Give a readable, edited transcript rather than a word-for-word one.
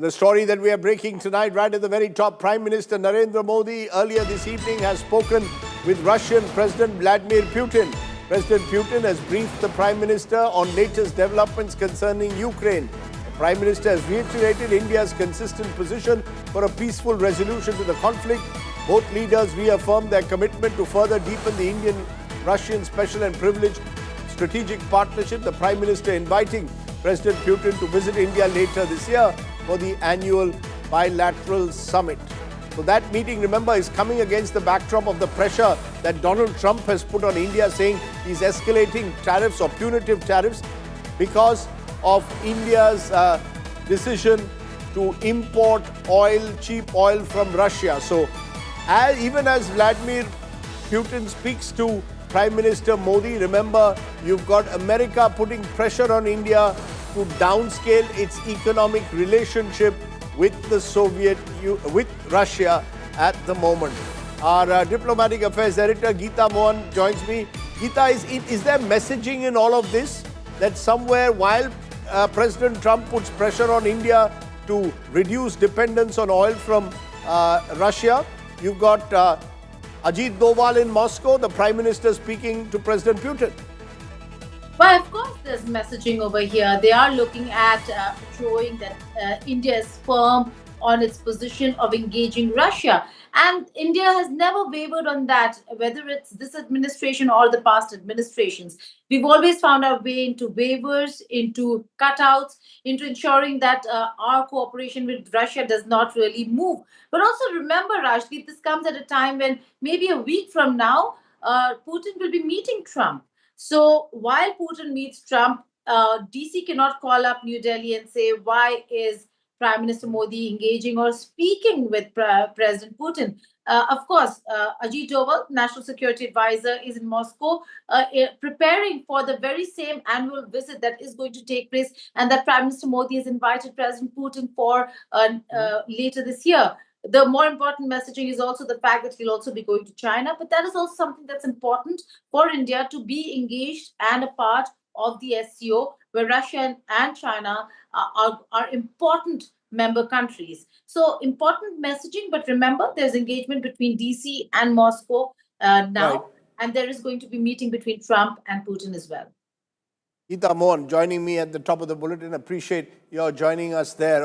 The story that we are breaking tonight, right at the very top, Prime Minister Narendra Modi earlier this evening has spoken with Russian President Vladimir Putin. President Putin has briefed the Prime Minister on latest developments concerning Ukraine. The Prime Minister has reiterated India's consistent position for a peaceful resolution to the conflict. Both leaders reaffirmed their commitment to further deepen the Indian-Russian special and privileged strategic partnership. The Prime Minister inviting President Putin to visit India later this year for the annual bilateral summit. So that meeting, remember, is coming against the backdrop of the pressure that Donald Trump has put on India, saying he's escalating tariffs or punitive tariffs because of India's decision to import oil, cheap oil from Russia. So even as Vladimir Putin speaks to Prime Minister Modi, remember, you've got America putting pressure on India to downscale its economic relationship with with Russia at the moment. Our diplomatic affairs editor Geeta Mohan joins me. Geeta, is there messaging in all of this that somewhere while President Trump puts pressure on India to reduce dependence on oil from Russia, you've got Ajit Doval in Moscow, the Prime Minister speaking to President Putin? Well, of course, there's messaging over here. They are looking at showing that India is firm on its position of engaging Russia. And India has never wavered on that, whether it's this administration or the past administrations. We've always found our way into waivers, into cutouts, into ensuring that our cooperation with Russia does not really move. But also remember, Rajdeep, this comes at a time when maybe a week from now, Putin will be meeting Trump. So while Putin meets Trump, DC cannot call up New Delhi and say, why is Prime Minister Modi engaging or speaking with President Putin? Of course, Ajit Doval, National Security Advisor, is in Moscow preparing for the very same annual visit that is going to take place and that Prime Minister Modi has invited President Putin for later this year. The more important messaging is also the fact that he'll also be going to China, but that is also something that's important for India to be engaged and a part of the SCO, where Russia and China are important member countries. So important messaging, but remember, there's engagement between DC and Moscow now, right. And there is going to be meeting between Trump and Putin as well. Geeta Mohan joining me at the top of the bulletin. Appreciate your joining us there.